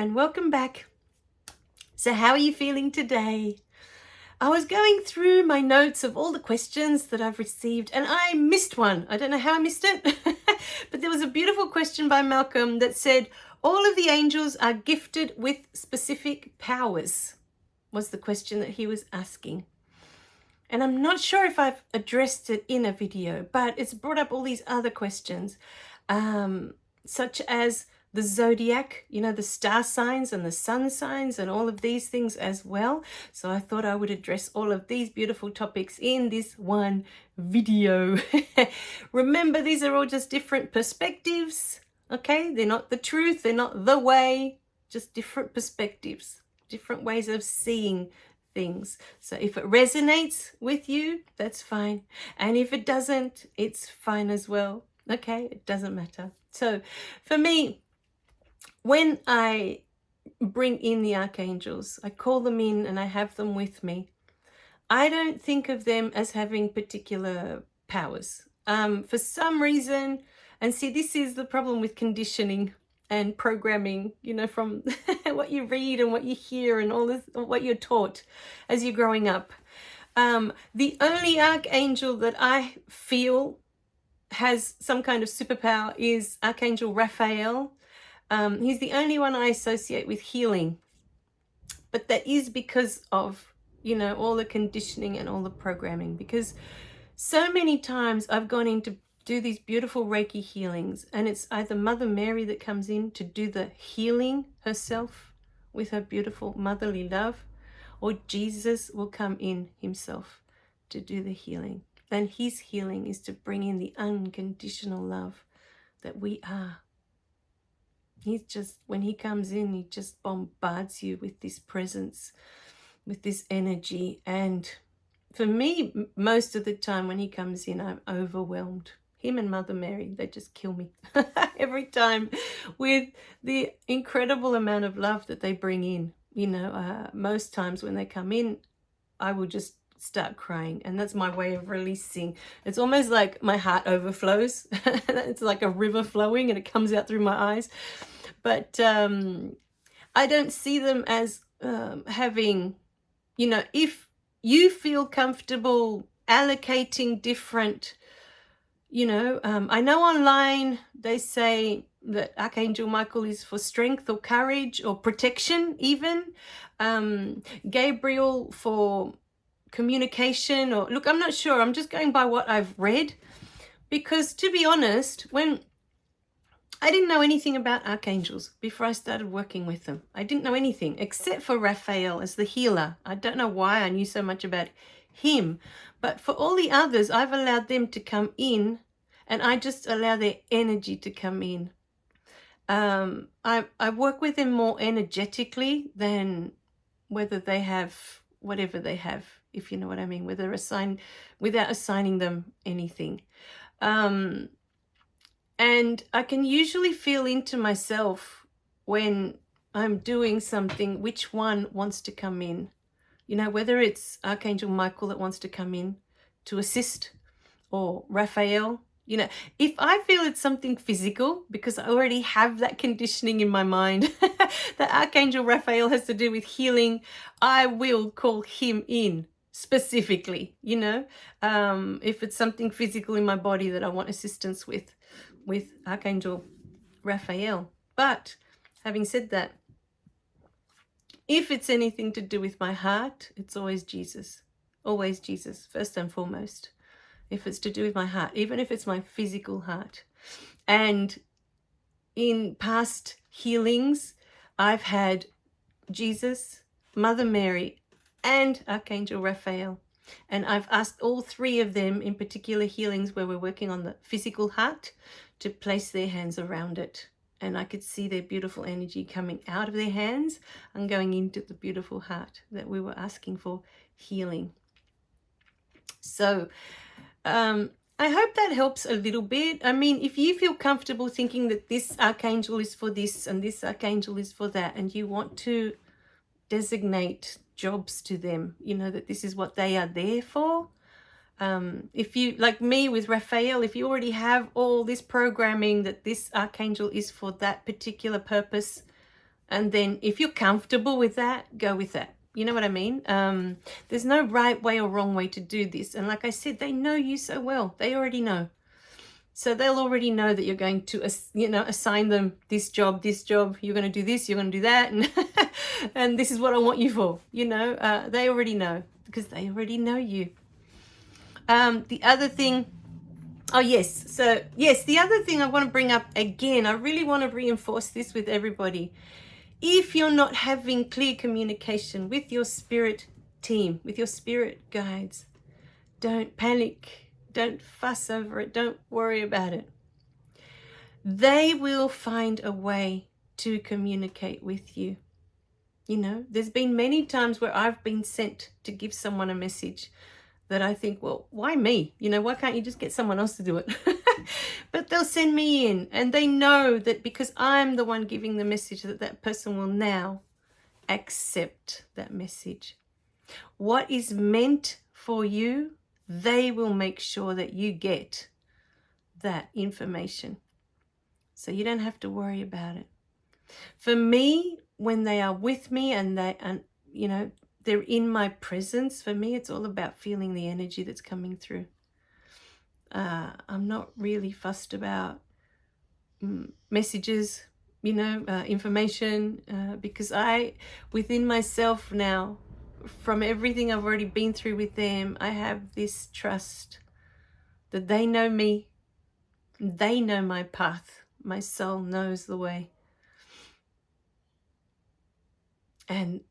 and welcome back. So how are you feeling today? I was going through my notes of all the questions that I've received and I missed one. I don't know how I missed it, but there was a beautiful question by Malcolm that said, all of the angels are gifted with specific powers, was the question that he was asking. And I'm not sure if I've addressed it in a video, but it's brought up all these other questions, such as the zodiac, the star signs and the sun signs and all of these things as well. So I thought I would address all of these beautiful topics in this one video. Remember, these are all just different perspectives, okay? They're not the truth, they're not the way, just different perspectives, different ways of seeing things. So if it resonates with you, that's fine. And if it doesn't, it's fine as well. Okay, it doesn't matter. So for me, when I bring in the archangels, I call them in and I have them with me, I don't think of them as having particular powers. For some reason, and see, this is the problem with conditioning and programming, from what you read and what you hear and all this, what you're taught as you're growing up. The only archangel that I feel has some kind of superpower is Archangel Raphael. He's the only one I associate with healing, but that is because of, all the conditioning and all the programming, because so many times I've gone in to do these beautiful Reiki healings and it's either Mother Mary that comes in to do the healing herself with her beautiful motherly love, or Jesus will come in himself to do the healing. And his healing is to bring in the unconditional love that we are. He's just, when he comes in, he just bombards you with this presence, with this energy. And for me, most of the time when he comes in, I'm overwhelmed. Him and Mother Mary, they just kill me every time with the incredible amount of love that they bring in. Most times when they come in, I will just start crying, and that's my way of releasing. It's almost like my heart overflows. It's like a river flowing and it comes out through my eyes. But I don't see them as having, if you feel comfortable allocating different, I know online they say that Archangel Michael is for strength or courage or protection even. Gabriel for communication, or look, I'm not sure. I'm just going by what I've read, because to be honest, when I didn't know anything about archangels before I started working with them. I didn't know anything except for Raphael as the healer. I don't know why I knew so much about him, but for all the others, I've allowed them to come in and I just allow their energy to come in. I work with them more energetically than whether they have whatever they have, if you know what I mean, whether without assigning them anything. And I can usually feel into myself when I'm doing something, which one wants to come in. Whether it's Archangel Michael that wants to come in to assist, or Raphael. If I feel it's something physical, because I already have that conditioning in my mind that Archangel Raphael has to do with healing, I will call him in specifically, if it's something physical in my body that I want assistance with Archangel Raphael. But having said that, if it's anything to do with my heart, it's always Jesus, first and foremost. If it's to do with my heart, even if it's my physical heart. And in past healings, I've had Jesus, Mother Mary, and Archangel Raphael. And I've asked all three of them in particular healings where we're working on the physical heart to place their hands around it. And I could see their beautiful energy coming out of their hands and going into the beautiful heart that we were asking for healing. So I hope that helps a little bit. I mean, if you feel comfortable thinking that this archangel is for this and this archangel is for that, and you want to designate jobs to them, that this is what they are there for. If you, like me with Raphael, if you already have all this programming that this archangel is for that particular purpose, And then if you're comfortable with that, go with that. You know what I mean? There's no right way or wrong way to do this. And like I said, they know you so well. They already know. So they'll already know that you're going to, assign them this job, you're going to do this, you're going to do that. And, and this is what I want you for. They already know because they already know you. The other thing, the other thing I want to bring up again, I really want to reinforce this with everybody. If you're not having clear communication with your spirit team, with your spirit guides, don't panic. Don't fuss over it. Don't worry about it. They will find a way to communicate with you. There's been many times where I've been sent to give someone a message that I think, well, why me? Why can't you just get someone else to do it? But they'll send me in, and they know that because I'm the one giving the message, that person will now accept that message. What is meant for you, they will make sure that you get that information. So you don't have to worry about it. For me, when they are with me and they're in my presence, for me, it's all about feeling the energy that's coming through. I'm not really fussed about messages, information, because within myself now, from everything I've already been through with them, I have this trust that they know me, they know my path, my soul knows the way. And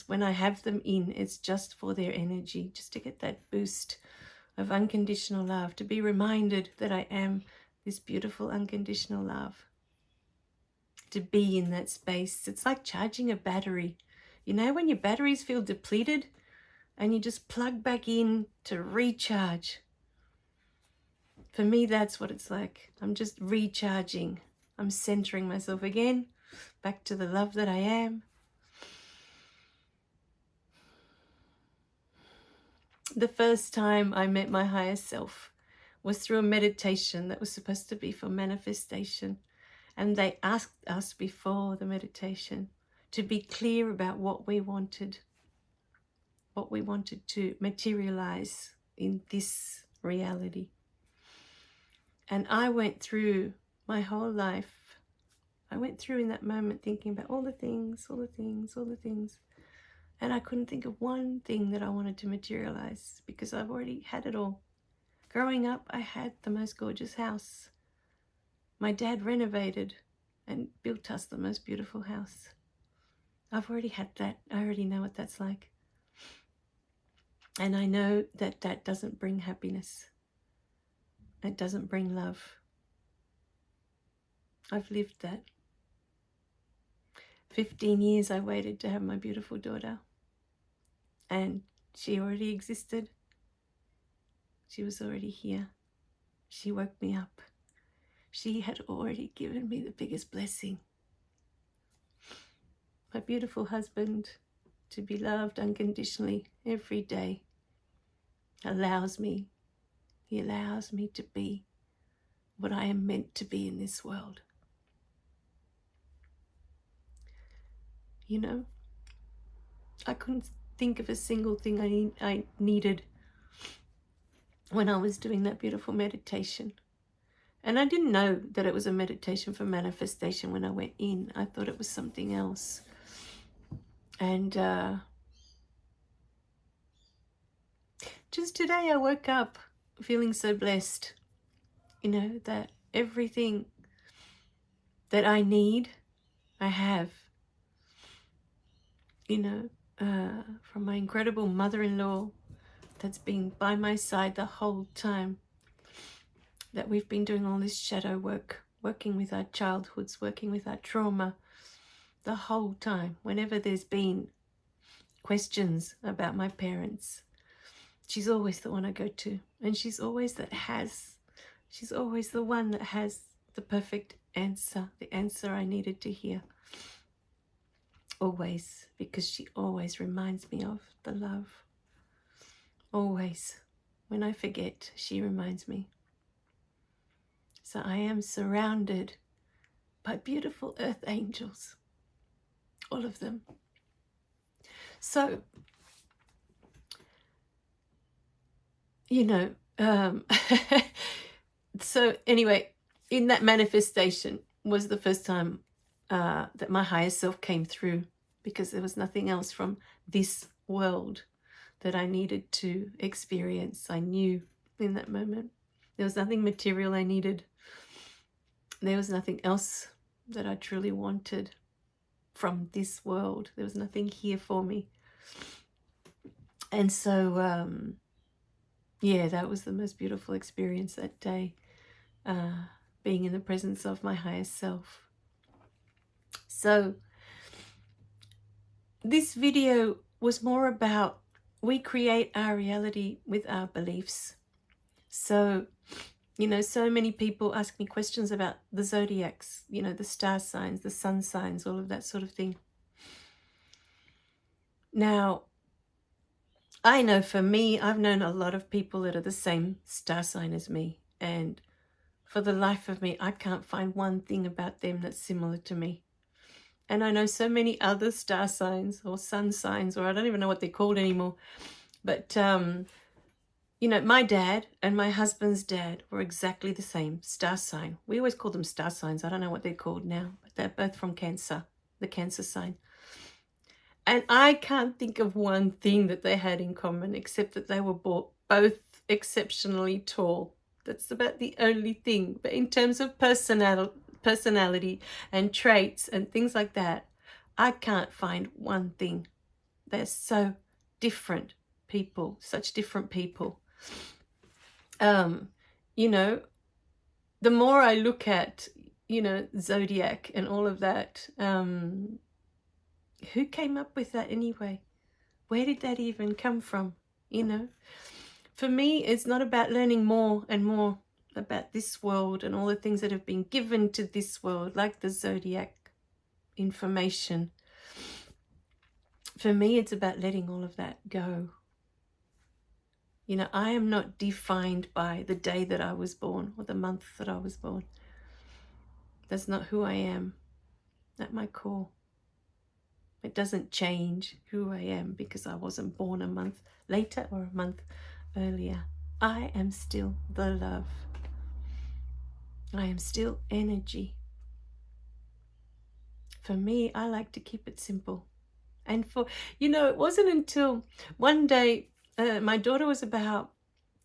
when I have them in, it's just for their energy, just to get that boost of unconditional love, to be reminded that I am this beautiful unconditional love, to be in that space. It's like charging a battery. When your batteries feel depleted and you just plug back in to recharge. For me, that's what it's like. I'm just recharging. I'm centering myself again, back to the love that I am. The first time I met my higher self was through a meditation that was supposed to be for manifestation. And they asked us before the meditation to be clear about what we wanted to materialize in this reality. And I went through my whole life. I went through in that moment thinking about all the things. And I couldn't think of one thing that I wanted to materialize because I've already had it all. Growing up, I had the most gorgeous house. My dad renovated and built us the most beautiful house. I've already had that. I already know what that's like. And I know that that doesn't bring happiness. It doesn't bring love. I've lived that. 15 years I waited to have my beautiful daughter. And she already existed. She was already here. She woke me up. She had already given me the biggest blessing. My beautiful husband, to be loved unconditionally every day, allows me to be what I am meant to be in this world. I couldn't think of a single thing I needed when I was doing that beautiful meditation. And I didn't know that it was a meditation for manifestation when I went in. I thought it was something else. And just today I woke up feeling so blessed, that everything that I need, I have. From my incredible mother-in-law that's been by my side the whole time that we've been doing all this shadow work, working with our childhoods, working with our trauma, the whole time. Whenever there's been questions about my parents, she's always the one I go to. And she's always the one that has the perfect answer, the answer I needed to hear. Always, because she always reminds me of the love. Always. When I forget, she reminds me. So I am surrounded by beautiful earth angels. all of them. So, you know, so anyway, in that manifestation was the first time that my higher self came through, because there was nothing else from this world that I needed to experience. I knew in that moment there was nothing material I needed. There was nothing else that I truly wanted from this world. There was nothing here for me. And so, yeah, that was the most beautiful experience that day, being in the presence of my higher self. So this video was more about, we create our reality with our beliefs. So, you know, so many people ask me questions about the zodiacs, you know, the star signs, the sun signs, all of that sort of thing. Now, I know for me, I've known a lot of people that are the same star sign as me. And for the life of me, I can't find one thing about them that's similar to me. And I know so many other star signs or sun signs, or I don't even know what they're called anymore. But, you know, my dad and my husband's dad were exactly the same star sign. We always call them star signs. I don't know what they're called now, but they're both from Cancer, the Cancer sign. And I can't think of one thing that they had in common, except that they were both exceptionally tall. That's about the only thing. But in terms of personality and traits and things like that, I can't find one thing. They're so different people, such different people. You know, the more I look at, you know, zodiac and all of that, who came up with that anyway? Where did that even come from? You know, for me, it's not about learning more and more about this world and all the things that have been given to this world, like the zodiac information. For me, it's about letting all of that go. You know, I am not defined by the day that I was born or the month that I was born. That's not who I am at my core. It doesn't change who I am because I wasn't born a month later or a month earlier. I am still the love. I am still energy. For me, I like to keep it simple. And for, you know, it wasn't until one day, my daughter was about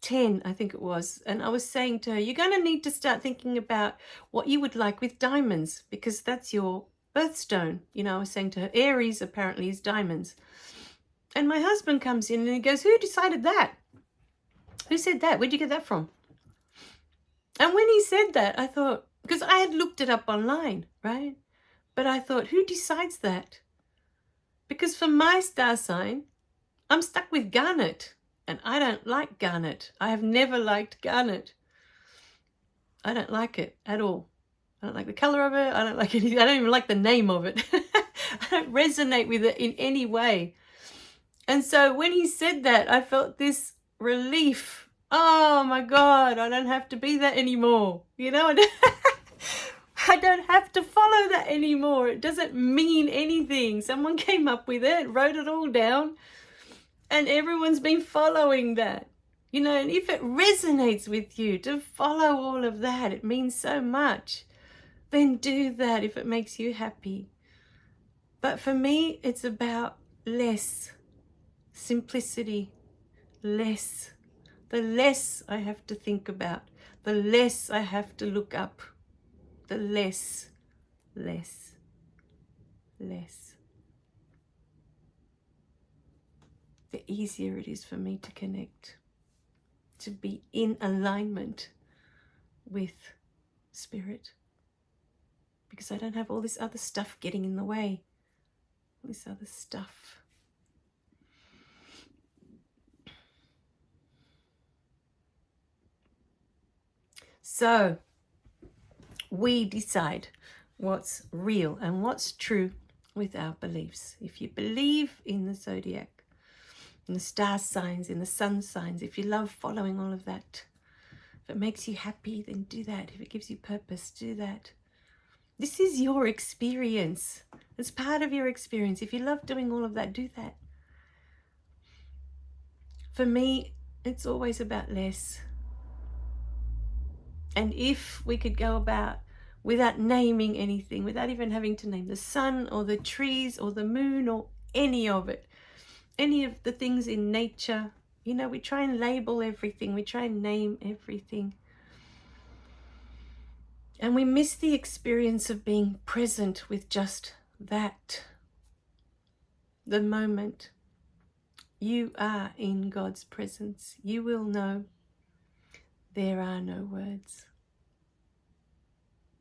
10, I think it was, and I was saying to her, you're going to need to start thinking about what you would like with diamonds, because that's your birthstone. You know, I was saying to her, Aries apparently is diamonds. And my husband comes in and he goes, who decided that? Who said that? Where'd you get that from? And when he said that, I thought, because I had looked it up online, right? But I thought, who decides that? Because for my star sign, I'm stuck with garnet. And I don't like garnet. I have never liked garnet. I don't like it at all. I don't like the color of it. I don't like anything. I don't even like the name of it. I don't resonate with it in any way. And so when he said that, I felt this relief. Oh my God, I don't have to be that anymore. You know, I don't have to follow that anymore. It doesn't mean anything. Someone came up with it, wrote it all down, and everyone's been following that. You know, and if it resonates with you to follow all of that, it means so much. Then do that if it makes you happy. But for me, it's about less simplicity, less. The less I have to think about, the less I have to look up, the less. The easier it is for me to connect, to be in alignment with spirit. Because I don't have all this other stuff getting in the way. All this other stuff. So, we decide what's real and what's true with our beliefs. If you believe in the zodiac, in the star signs, in the sun signs, if you love following all of that, if it makes you happy, then do that. If it gives you purpose, do that. This is your experience. It's part of your experience. If you love doing all of that, do that. For me, it's always about less. And if we could go about without naming anything, without even having to name the sun or the trees or the moon or any of it, any of the things in nature, you know, we try and label everything, we try and name everything. And we miss the experience of being present with just that. The moment you are in God's presence, you will know there are no words.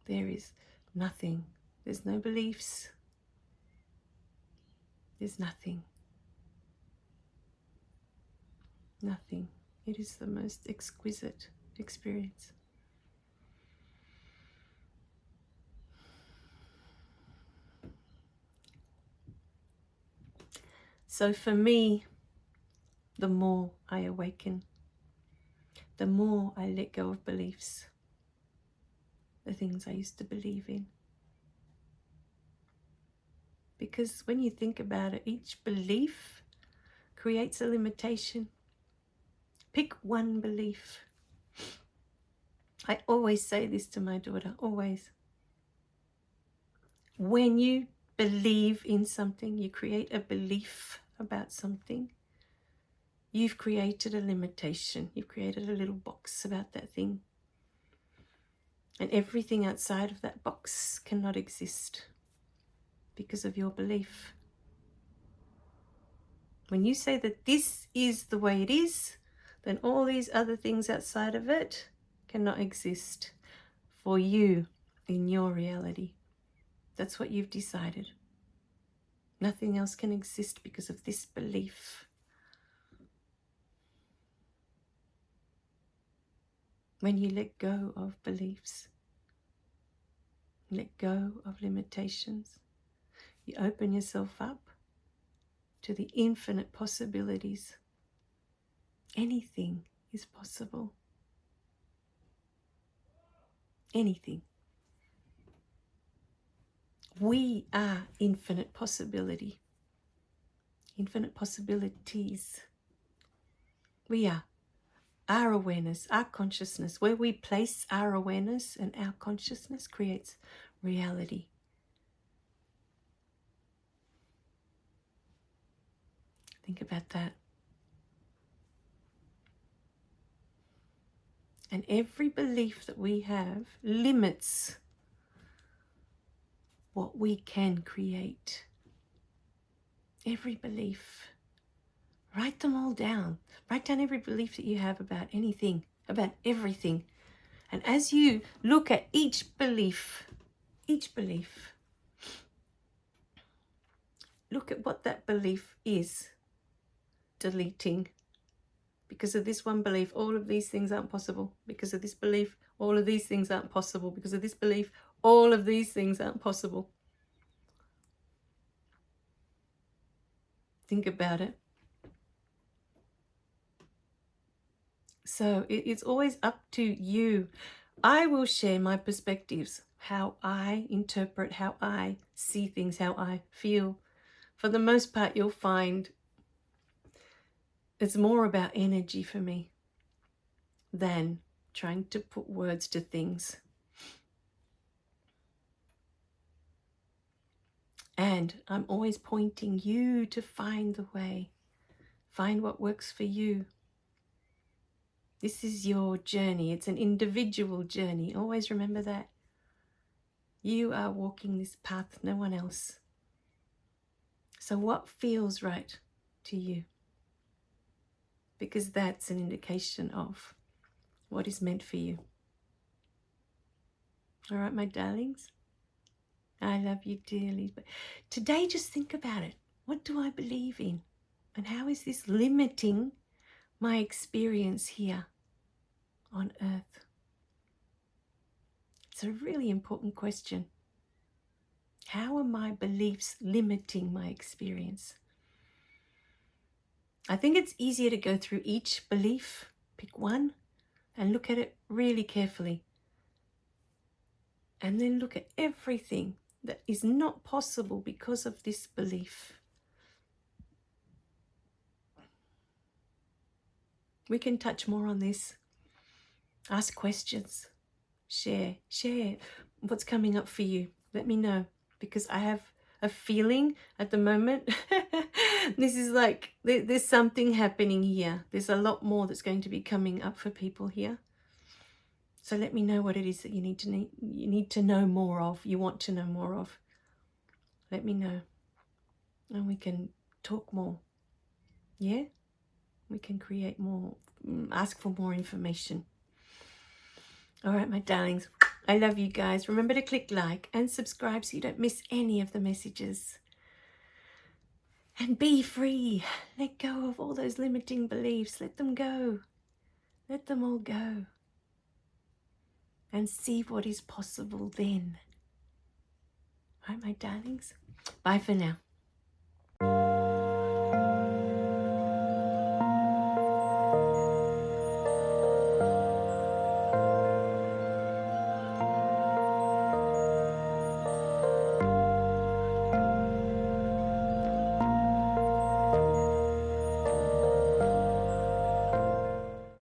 There is nothing. There's no beliefs. There's nothing. Nothing. It is the most exquisite experience. So for me, the more I awaken, the more I let go of beliefs, the things I used to believe in. Because when you think about it, each belief creates a limitation. Pick one belief. I always say this to my daughter, always. When you believe in something, you create a belief about something, you've created a limitation. You've created a little box about that thing. And everything outside of that box cannot exist because of your belief. When you say that this is the way it is, then all these other things outside of it cannot exist for you in your reality. That's what you've decided. Nothing else can exist because of this belief. When you let go of beliefs, let go of limitations, you open yourself up to the infinite possibilities. Anything is possible. Anything. We are infinite possibility. Infinite possibilities. We are. Our awareness, our consciousness, where we place our awareness and our consciousness creates reality. Think about that. And every belief that we have limits what we can create. Every belief. Write them all down. Write down every belief that you have about anything, about everything. And as you look at each belief, look at what that belief is deleting. Because of this one belief, all of these things aren't possible. Because of this belief, all of these things aren't possible. Because of this belief, all of these things aren't possible. Think about it. So it's always up to you. I will share my perspectives, how I interpret, how I see things, how I feel. For the most part, you'll find it's more about energy for me than trying to put words to things. And I'm always pointing you to find the way. Find what works for you. This is your journey. It's an individual journey. Always remember that. You are walking this path, no one else. So what feels right to you? Because that's an indication of what is meant for you. All right, my darlings? I love you dearly. But today, just think about it. What do I believe in? And how is this limiting my experience here on earth? It's a really important question. How are my beliefs limiting my experience? I think it's easier to go through each belief, pick one, and look at it really carefully. And then look at everything that is not possible because of this belief. We can touch more on this. Ask questions. Share what's coming up for you. Let me know, because I have a feeling at the moment this is like there's something happening here. There's a lot more that's going to be coming up for people here. So let me know what it is that you need to know more of, you want to know more of. Let me know, and we can talk more. Yeah, we can create more, ask for more information. All right, my darlings, I love you guys. Remember to click like and subscribe so you don't miss any of the messages. And be free. Let go of all those limiting beliefs. Let them go. Let them all go. And see what is possible then. All right, my darlings. Bye for now.